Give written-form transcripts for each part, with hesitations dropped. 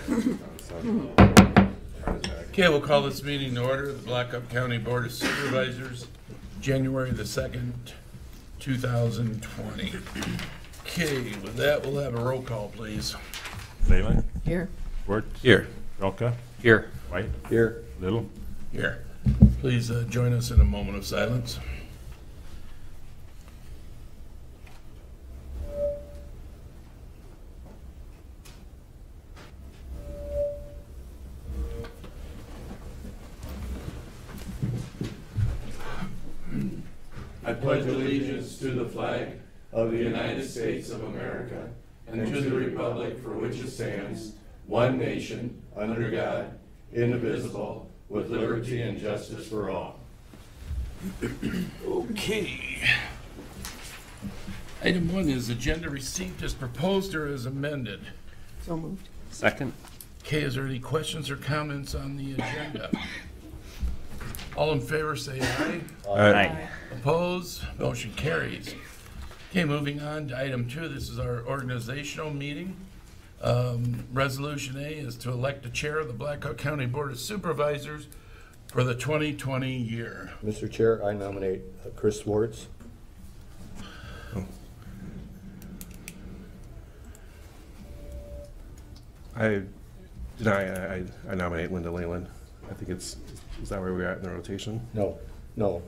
Okay, we'll call this meeting to order. The Blackhawk County Board of Supervisors, January the 2nd, 2020. Okay, with that, we'll have a roll call, please. Leyland? Here. Wort? Here. Velka? Here. White? Here. Little? Here. Please join us in a moment of silence. I pledge allegiance to the flag of the United States of America and to the republic for which it stands, one nation, under God, indivisible, with liberty and justice for all. Okay. Item 1 is agenda received as proposed or as amended. So moved. Second. Okay, is there any questions or comments on the agenda? All in favor say aye. Aye. Opposed? Motion carries. Okay, moving on to item 2. This is our organizational meeting. Resolution A is to elect the chair of the Blackhawk County Board of Supervisors for the 2020 year. Mr. Chair, I nominate Chris Swartz. I nominate Linda Leyland. I think is that where we're at in the rotation? No,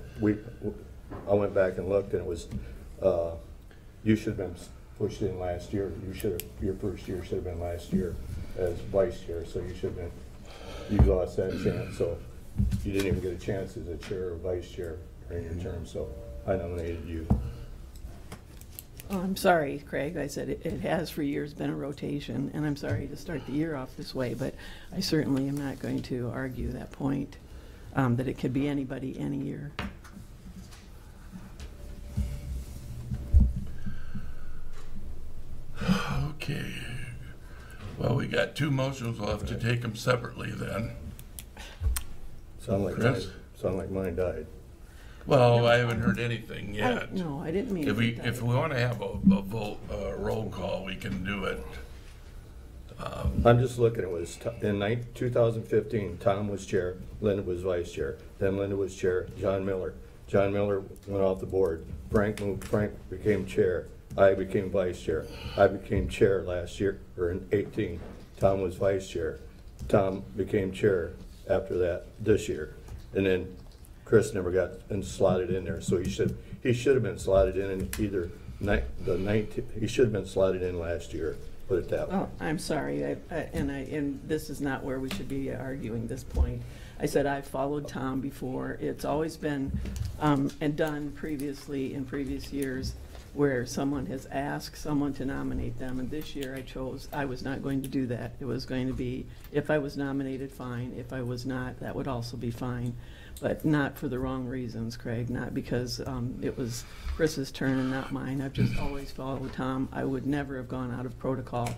I went back and looked, and it was, you should have been pushed in last year. Your first year should have been last year as vice chair, so you should have been, you lost that chance, so you didn't even get a chance as a chair or vice chair during your term, so I nominated you. Oh, I'm sorry, Craig. I said it has for years been a rotation, and I'm sorry to start the year off this way, but I certainly am not going to argue that point, that it could be anybody any year. Okay. Well, we got 2 motions. We'll have to take them separately then. Sound like mine died. Well, No, I haven't heard anything yet. No, I didn't mean If it. we want to have a vote, roll call, we can do it. I'm just looking, it was, in 2015, Tom was chair, Linda was vice chair, then Linda was chair, John Miller went off the board, Frank became chair, I became vice chair, I became chair last year, or in 18, Tom was vice chair, Tom became chair after that this year, and then Chris never got slotted in there, so he should have been slotted in either he should have been slotted in last year. Put it that way. Oh, I'm sorry, and this is not where we should be arguing this point. I said I followed Tom before. It's always been and done previously in previous years where someone has asked someone to nominate them, and this year I was not going to do that. It was going to be, if I was nominated, fine. If I was not, that would also be fine. But not for the wrong reasons, Craig, not because it was Chris's turn and not mine. I've just always followed Tom. I would never have gone out of protocol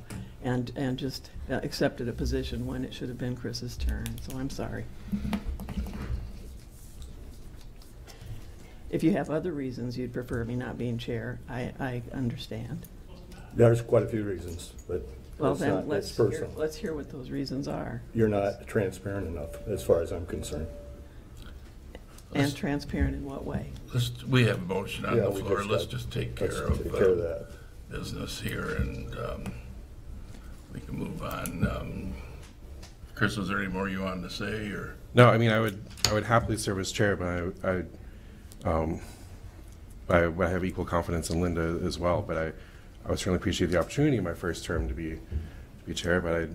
and just accepted a position when it should have been Chris's turn, so I'm sorry. If you have other reasons you'd prefer me not being chair, I understand. There's quite a few reasons, but Well, it's then not, it's personal. let's hear what those reasons are. You're not transparent enough, as far as I'm concerned. And transparent in what way? We have a motion on the we floor. Let's just take care of that. business here, and we can move on. Chris, was there any more you wanted to say, or? No, I mean I would happily serve as chair, but I have equal confidence in Linda as well. But I would certainly appreciate the opportunity in my first term to be chair. But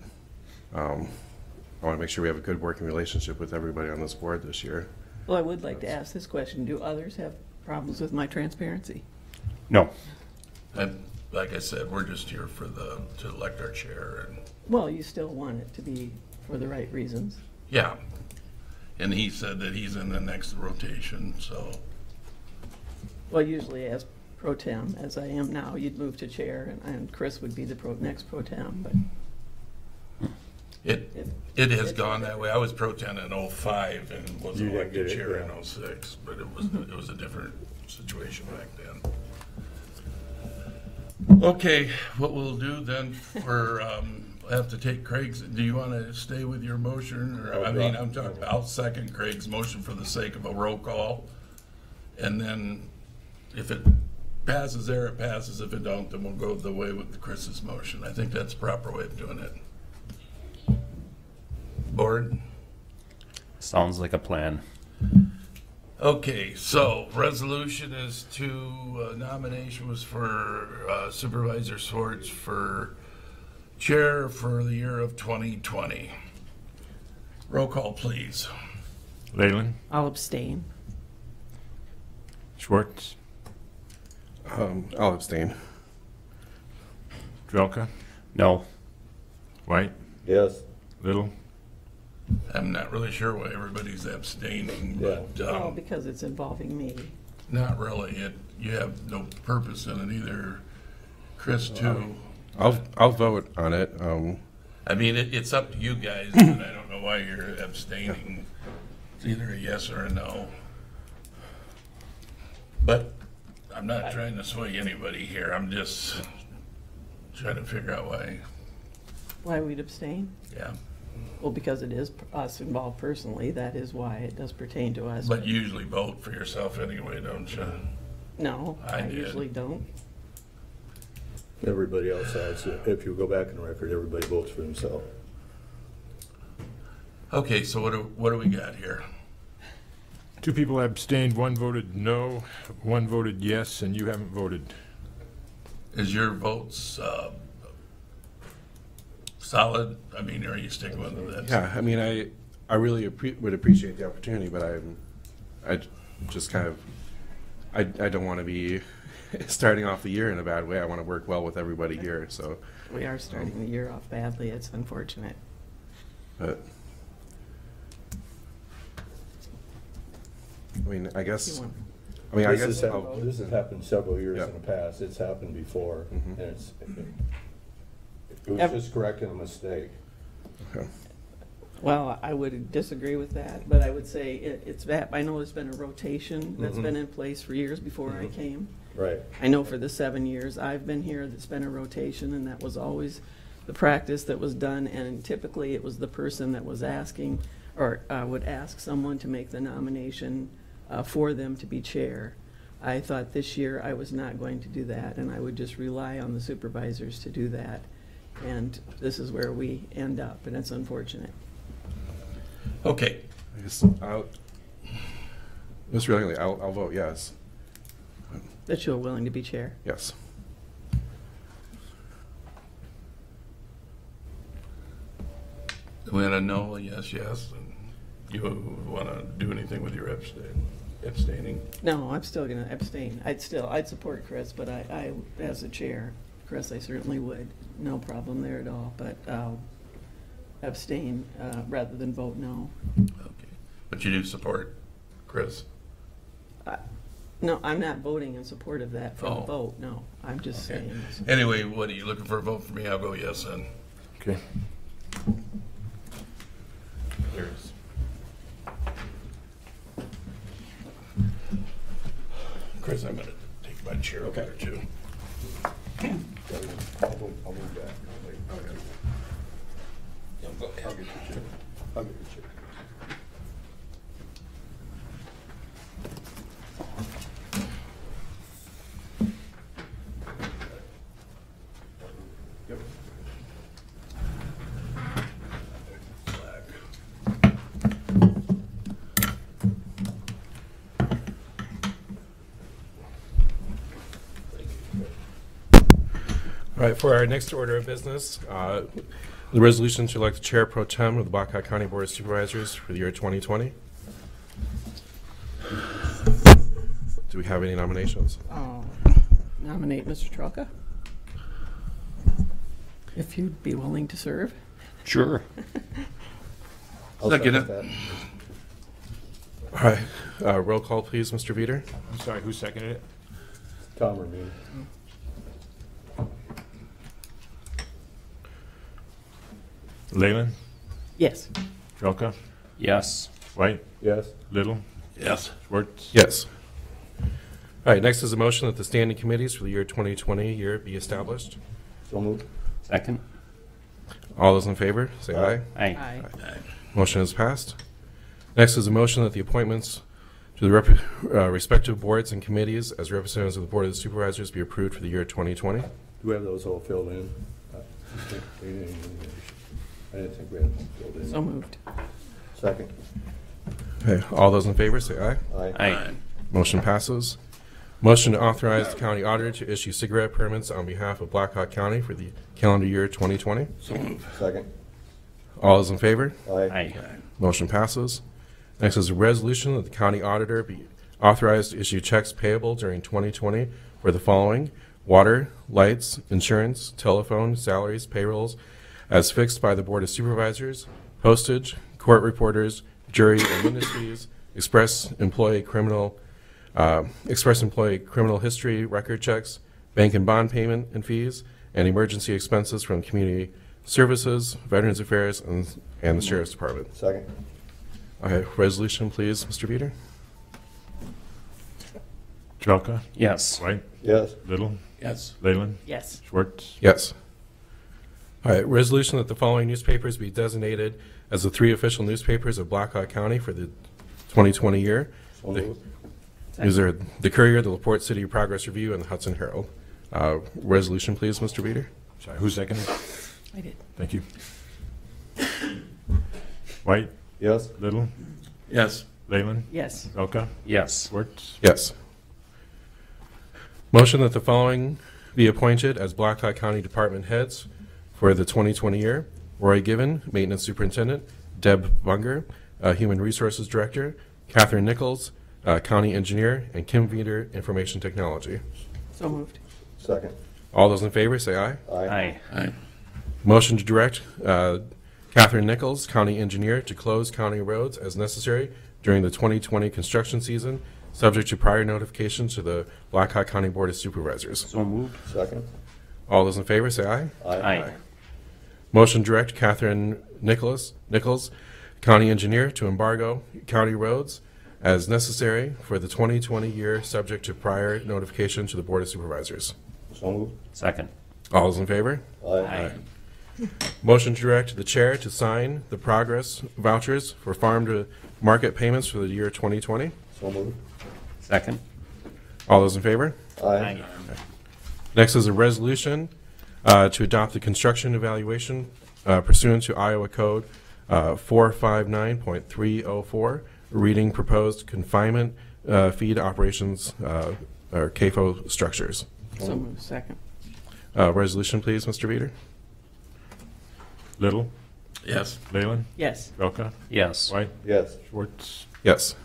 I want to make sure we have a good working relationship with everybody on this board this year. Well, I would like to ask this question. Do others have problems with my transparency? No. And like I said, we're just here to elect our chair. And Well, you still want it to be for the right reasons. yeah, and he said that he's in the next rotation, so. Well, usually as pro tem, as I am now, you'd move to chair, and Chris would be the next pro tem, but. It has gone that way. I was pro tem in 05 and was elected chair yeah. in 06, but it was a different situation back then. Okay, what we'll do then for have to take Craig's. Do you want to stay with your motion? Or, I mean, I'm talking, I'll second Craig's motion for the sake of a roll call. And then if it passes there, it passes. If it don't, then we'll go the way with Chris's motion. I think that's the proper way of doing it. Board? Sounds like a plan. Okay, so resolution is to nomination was for Supervisor Swartz for chair for the year of 2020. Roll call, please. Leyland, I'll abstain. Schwartz, I'll abstain. Drelka, No. White, Yes. Little. I'm not really sure why everybody's abstaining, but Well, because it's involving me. not really. You have no purpose in it either. Chris, too. I'll vote on it. I mean, it's up to you guys, and I don't know why you're abstaining. It's either a yes or a no. But I'm not trying to sway anybody here. I'm just trying to figure out why. Why we'd abstain? Yeah. Well, because it is us involved personally, that is why it does pertain to us. But you usually vote for yourself anyway, don't you? No, I I did. usually don't. Everybody else has, if you go back in the record, everybody votes for themselves. Okay, so what do we got here? 2 people abstained, 1 voted no, 1 voted yes, and you haven't voted. Is your votes solid? I mean, are you sticking with that? Yeah, I mean, I really would appreciate the opportunity, but I just kind of, I don't want to be starting off the year in a bad way. I want to work well with everybody here, so. We are starting the year off badly. It's unfortunate. But, I mean, I guess, You want- This has happened several years Yeah. in the past. It's happened before, Mhm. and it was just correcting a mistake. okay. Well, I would disagree with that, but I would say it's that, I know there's been a rotation that's Mhm. been in place for years before I Mhm. came. Right. I know for the 7 years I've been here, there's been a rotation, and that was always the practice that was done, and typically it was the person that was asking, or would ask someone to make the nomination for them to be chair. I thought this year I was not going to do that, and I would just rely on the supervisors to do that. And this is where we end up, and it's unfortunate. Okay, I guess Mr. Langley, I'll vote yes. That you're willing to be chair. Yes. we had a no, a yes, yes. And you want to do anything with your abstaining? No, I'm still gonna abstain. I'd support Chris, but I, as a chair, Chris, I certainly would. No problem there at all, but I'll abstain rather than vote no. Okay, but you do support Chris? No, I'm not voting in support of that for Oh. a vote, no. I'm just Okay. saying. Anyway, what are you looking for a vote for me? I'll go yes then. Okay. There's. Chris, I'm gonna take my chair over there too. I'll move back. I'll get your chair. I'll get your chair. All right, for our next order of business, the resolution to elect the chair pro tem of the Blackhawk County Board of Supervisors for the year 2020. Do we have any nominations? I'll nominate Mr. Trelka. If you'd be willing to serve. Sure. I'll Second it. that. All right, roll call, please, Mr. Veeder. I'm sorry, who seconded it? Tom or me? Leyland, Yes. Drelka, Yes. White, Yes. Little, Yes. Schwartz. Yes. All right, next is a motion that the standing committees for the year 2020 be established. So moved. Second? All those in favor, say aye. Aye. Aye. Motion is passed. Next is a motion that the appointments to the respective boards and committees as representatives of the Board of Supervisors be approved for the year 2020. Do we have those all filled in? I didn't think we had them filled in. So moved. Second. Okay, all those in favor, say aye. Aye. Aye. Motion passes. Motion to authorize the county auditor to issue cigarette permits on behalf of Blackhawk County for the calendar year 2020. So moved. Second. All those in favor? Aye. Motion passes. Next is a resolution that the county auditor be authorized to issue checks payable during 2020 for the following: water, lights, insurance, telephone, salaries, payrolls, as fixed by the Board of Supervisors, postage, court reporters, jury and witness fees, express employee criminal history record checks, bank and bond payment and fees, and emergency expenses from community services, Veterans Affairs, and the Sheriff's Department. Second. Okay, resolution, please, Mr. Veeder. Jelka, Yes. White, Yes. Little, Yes. Leyland, Yes. Schwartz. Yes. All right, resolution that the following newspapers be designated as the 3 official newspapers of Blackhawk County for the 2020 year. So The- moved. These are the Courier, the LaPorte City Progress Review, and the Hudson Herald. Resolution, please, Mr. Veeder. Sorry, who seconded? I did. Thank you. White, Yes. Little, Yes. Leyland, Yes. Jelka, Yes. Schwartz. Yes. Motion that the following be appointed as Blackhawk County Department heads for the 2020 year: Roy Given, Maintenance Superintendent; Deb Bunger, Human Resources Director; Catherine Nichols, County Engineer; and Kim Veeder, Information Technology. So moved. Second. All those in favor, say aye. Aye. Aye. Motion to direct Catherine Nichols, County Engineer, to close county roads as necessary during the 2020 construction season, subject to prior notification to the Blackhawk County Board of Supervisors. So moved. Second. All those in favor, say aye. Aye. Motion to direct Catherine Nichols, County Engineer, to embargo county roads as necessary for the 2020 year, subject to prior notification to the Board of Supervisors. So moved. Second. All those in favor? Aye. Motion to direct the chair to sign the progress vouchers for farm to market payments for the year 2020. So moved. Second. All those in favor? Aye. Next is a resolution to adopt the construction evaluation pursuant to Iowa Code 459.304, reading proposed confinement feed operations or CAFO structures. So moved. Second. Resolution, please, Mr. Veeder. Little, Yes. Leyland, Yes. Jelka, Yes. White, Yes. Schwartz. Yes.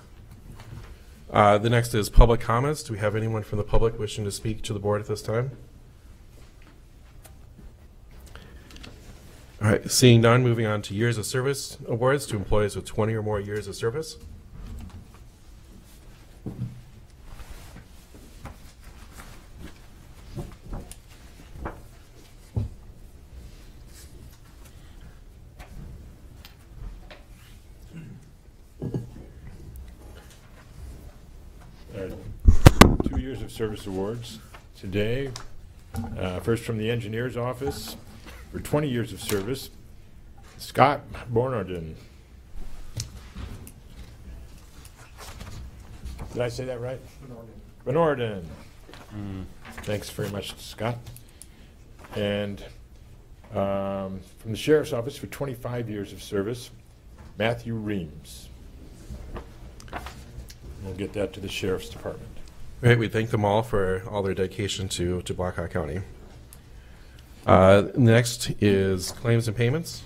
The next is public comments. Do we have anyone from the public wishing to speak to the board at this time? All right, seeing none, moving on to years of service awards to employees with 20 or more years of service. Uh, 2 years of service awards today. First from the engineer's office for 20 years of service, Scott Bornarden. Did I say that right? Bornarden. Thanks very much, Scott. And from the sheriff's office for 25 years of service, Matthew Reams. We'll get that to the sheriff's department. Great, we thank them all for all their dedication to Blackhawk County. Next is claims and payments.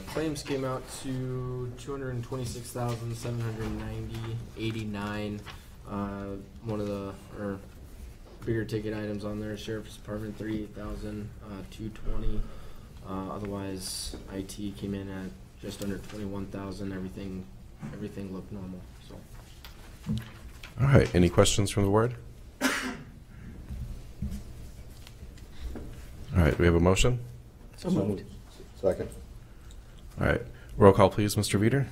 Claims came out to $226,790.89. One of the bigger ticket items on there, sheriff's department, $38,220. Otherwise, IT came in at just under $21,000. Everything looked normal. So. All right, any questions from the board? All right, do we have a motion? So moved. Second. All right, roll call, please, Mr. Veeder.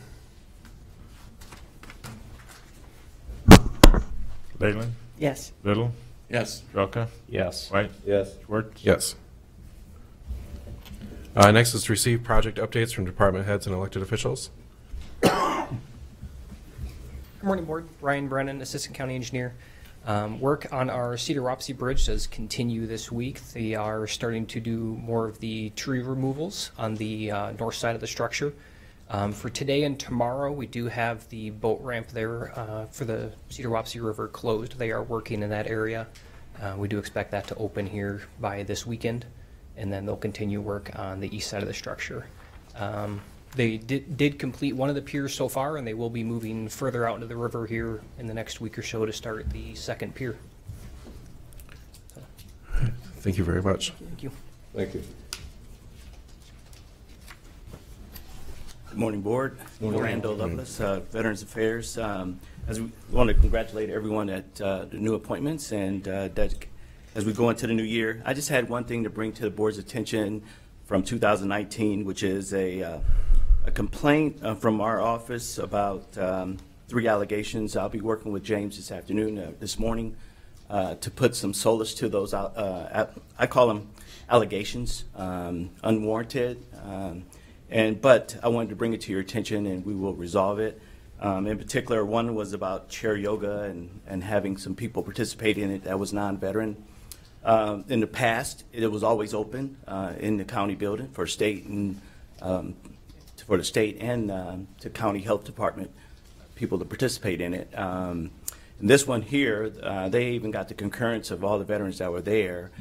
Leyland, Yes. Little, Yes. Trelka, Yes. White, Yes. Schwartz. Yes. Next is to receive project updates from department heads and elected officials. Good morning, Board. Ryan Brennan, Assistant County Engineer. Work on our Cedar Wapsie Bridge does continue this week. They are starting to do more of the tree removals on the north side of the structure. For today and tomorrow, we do have the boat ramp there for the Cedar Wapsie River closed. They are working in that area. We do expect that to open here by this weekend, and then they'll continue work on the east side of the structure. They did complete one of the piers so far, and they will be moving further out into the river here in the next week or so to start the second pier. Thank you very much. Thank you. Thank you. Good morning, Board. Morning. Randall Lovelace, Veterans Affairs. As we want to congratulate everyone at the new appointments, and that as we go into the new year, I just had one thing to bring to the Board's attention from 2019, which is a complaint from our office about 3 allegations. I'll be working with James this morning, to put some solace to those, I call them allegations, unwarranted. But I wanted to bring it to your attention, and we will resolve it. In particular, one was about chair yoga and having some people participate in it that was non-veteran. In the past, it was always open in the county building for state and for the state and to county health department people to participate in it. And this one here, they even got the concurrence of all the veterans that were there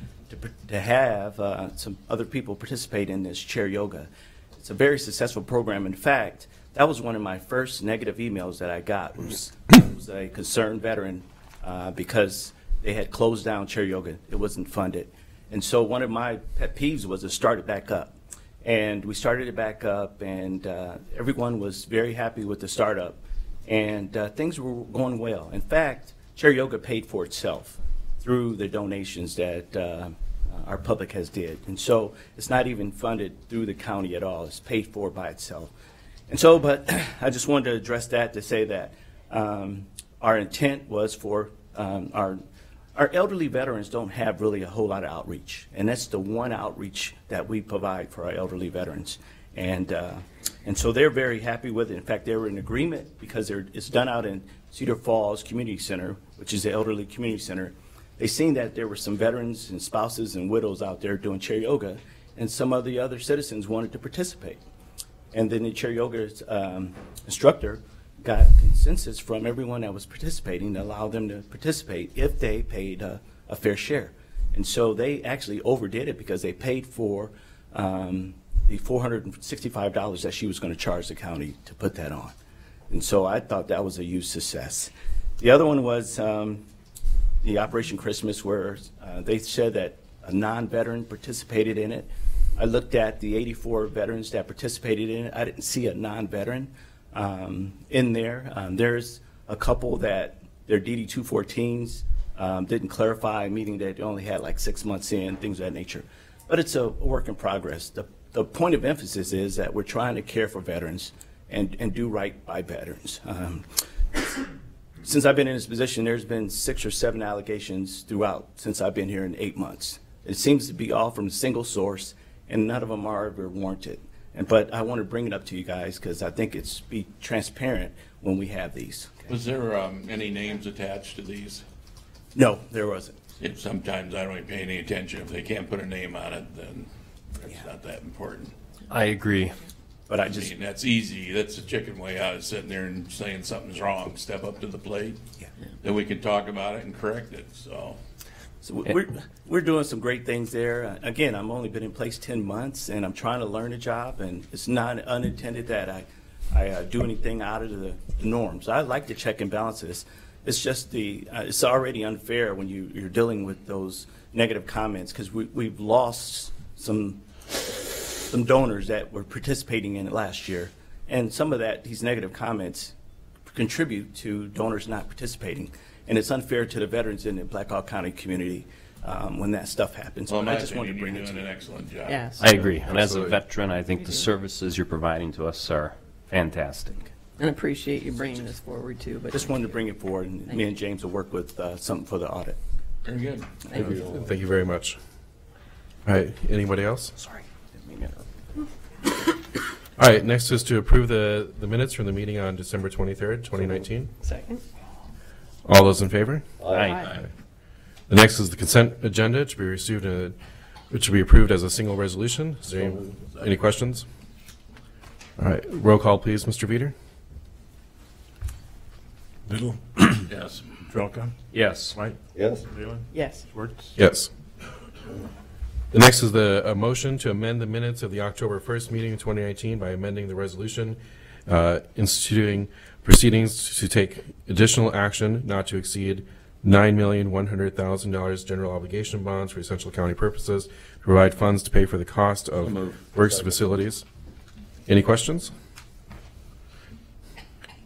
to have some other people participate in this chair yoga. It's a very successful program. In fact, that was one of my first negative emails that I got. Was a concerned veteran because they had closed down chair yoga. It wasn't funded. And so one of my pet peeves was to start it back up. And we started it back up, and everyone was very happy with the startup. And things were going well. In fact, chair yoga paid for itself through the donations that our public has did. And so it's not even funded through the county at all. It's paid for by itself. And so, but I just wanted to address that to say that our intent was for our elderly veterans don't have really a whole lot of outreach. And that's the one outreach that we provide for our elderly veterans. And so they're very happy with it. In fact, they were in agreement because it's done out in Cedar Falls Community Center, which is the elderly community center. They seen that there were some veterans and spouses and widows out there doing chair yoga, and some of the other citizens wanted to participate. And then the chair yoga instructor got consensus from everyone that was participating to allow them to participate if they paid a fair share. And so they actually overdid it because they paid for the $465 that she was going to charge the county to put that on. And so I thought that was a huge success. The other one was the Operation Christmas, where they said that a non-veteran participated in it. I looked at the 84 veterans that participated in it. I didn't see a non-veteran in there. There's a couple that their DD-214s didn't clarify, meaning that they only had like 6 months in, things of that nature. But it's a work in progress. The point of emphasis is that we're trying to care for veterans and do right by veterans. Since I've been in this position, there's been 6 or 7 allegations throughout since I've been here in 8 months. It seems to be all from a single source, and none of them are ever warranted. But I want to bring it up to you guys because I think it's be transparent when we have these. Okay? Was there any names attached to these? No, there wasn't. Sometimes I don't even pay any attention. If they can't put a name on it, then it's not that important. I agree. But I mean, that's easy. That's the chicken way out of sitting there and saying something's wrong. Step up to the plate. Yeah. Then we can talk about it and correct it. So we're doing some great things there. Again, I've only been in place 10 months, and I'm trying to learn the job, and it's not unintended that I do anything out of the norms. I like to check and balances. It's just it's already unfair when you're dealing with those negative comments because we've lost some donors that were participating in it last year, and some of these negative comments contribute to donors not participating, and it's unfair to the veterans in the Black Hawk County community when that stuff happens. Well, but I just wanted to bring you're it doing to an you. excellent job. Yes. I agree. And as a Absolutely. veteran, I think the services you're providing to us are fantastic. And appreciate you bringing this forward too. But Just wanted to bring it forward, and me and James will work with something for the audit. Very good. Thank you very much. All right, anybody else? Sorry. Didn't mean to interrupt. All right, next is to approve the minutes from the meeting on December 23rd, 2019. Second? All those in favor? Aye. The next is the consent agenda to be received, which will be approved as a single resolution. Is there any questions? All right, roll call, please, Mr. Veeder. Little, Yes. Trelka, Yes. White, Yes? Leyland, Yes. Schwartz. Yes. The next is a motion to amend the minutes of the October 1st meeting in 2019 by amending the resolution instituting proceedings to take additional action not to exceed $9,100,000 general obligation bonds for essential county purposes to provide funds to pay for the cost of works facilities. Any questions?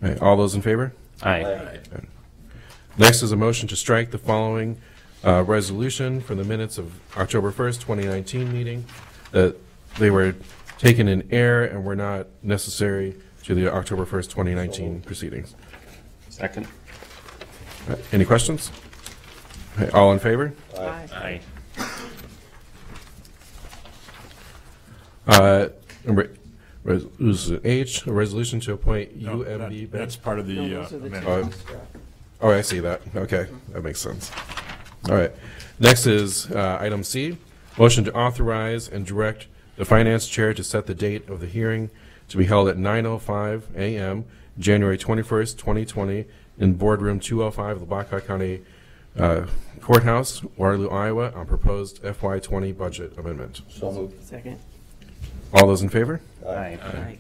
All right, all those in favor? Aye. Next is a motion to strike the following resolution from the minutes of October 1st, 2019 meeting, that they were taken in error and were not necessary to the October 1st, 2019 proceedings. Second. Any questions? All in favor? Aye. Number resolution H, a resolution to appoint No, UMB. that's part of the No, those are the two amendment. ones. Oh, I see that. Okay, that makes sense. All right. Next is item C, motion to authorize and direct the finance chair to set the date of the hearing to be held at 9:05 a.m. January 21st, 2020, in boardroom 205 of the Blackhawk County Courthouse, Waterloo, Iowa, on proposed FY20 budget amendment. So moved. Second? All those in favor? Aye. Aye.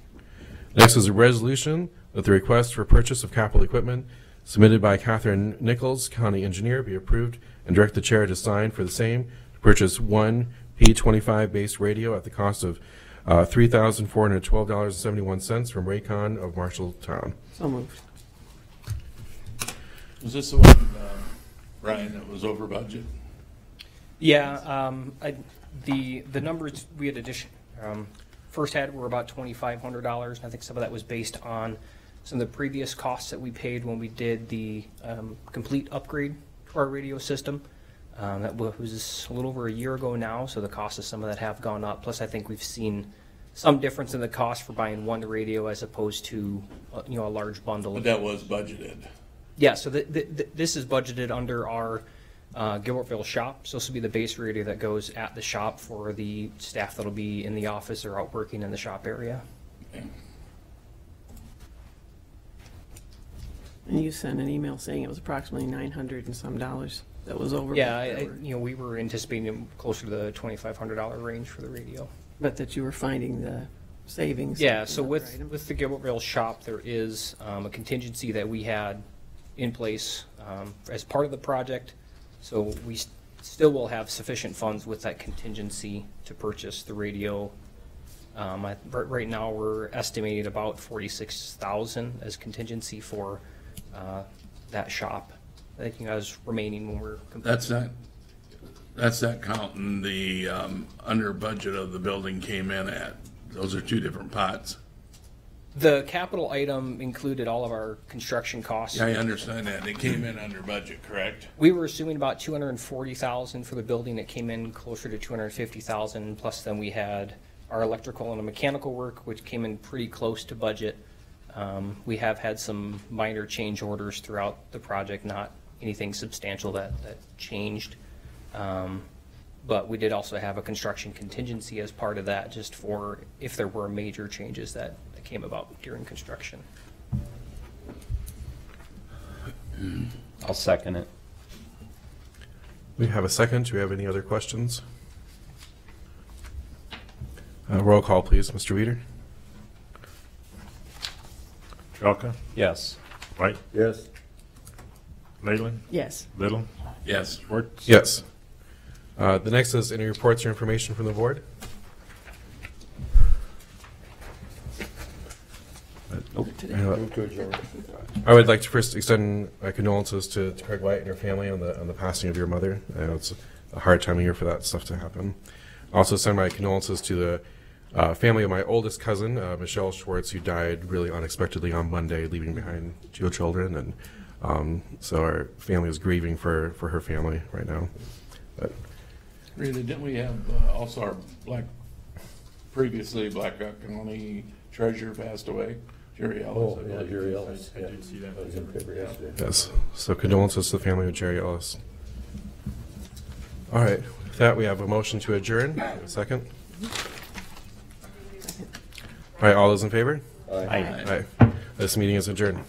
Next is a resolution that the request for purchase of capital equipment submitted by Catherine Nichols, county engineer, be approved and direct the chair to sign for the same to purchase one P25 based radio at the cost of $3,412.71 from Raycon of Marshalltown. So moved. Was this the one, Ryan, that was over budget? Yeah, the numbers we had first had were about $2,500, and I think some of that was based on some of the previous costs that we paid when we did the complete upgrade to our radio system. That was a little over a year ago now, so the costs of some of that have gone up. Plus, I think we've seen some difference in the cost for buying one radio as opposed to a large bundle. But that was budgeted. Yeah, so this is budgeted under our Gilbertville shop. So this will be the base radio that goes at the shop for the staff that'll be in the office or out working in the shop area. And you sent an email saying it was approximately $900 and some dollars that was over. Yeah, we were anticipating closer to the $2,500 range for the radio. But that you were finding the savings. Yeah, in so other with items. the Gilbertville shop, there is a contingency that we had in place as part of the project. So we still will have sufficient funds with that contingency to purchase the radio. Right now, we're estimating about $46,000 as contingency for that shop. I think you guys remaining when we're complete. That's not counting the under budget of the building came in at. Those are two different pots. The capital item included all of our construction costs. Yeah, I understand that. It came in under budget, correct? We were assuming about $240,000 for the building. It came in closer to $250,000. Plus, then we had our electrical and mechanical work, which came in pretty close to budget. We have had some minor change orders throughout the project, not anything substantial that changed. But we did also have a construction contingency as part of that, just for if there were major changes that came about during construction. I'll second it. We have a second. Do we have any other questions? Roll call, please, Mr. Veeder. Trelka, Yes. White, Yes? Leyland, Yes. Little, Yes. Schwartz. Yes. The next is any reports or information from the board? Move to adjourn. I would like to first extend my condolences to Craig White and your family on the passing of your mother. I know it's a hard time of year for that stuff to happen. Also send my condolences to the family of my oldest cousin, Michelle Schwartz, who died really unexpectedly on Monday, leaving behind 2 children. And So our family is grieving for her family right now. But Rita, didn't we have also our previously Black County treasurer passed away? Jerry Ellis. Oh, yeah, Jerry Ellis. I did see that. I was in the paper yesterday. yes, so condolences to the family of Jerry Ellis. All right, with that, we have a motion to adjourn. A second. All right, all those in favor? Aye. Aye. This meeting is adjourned.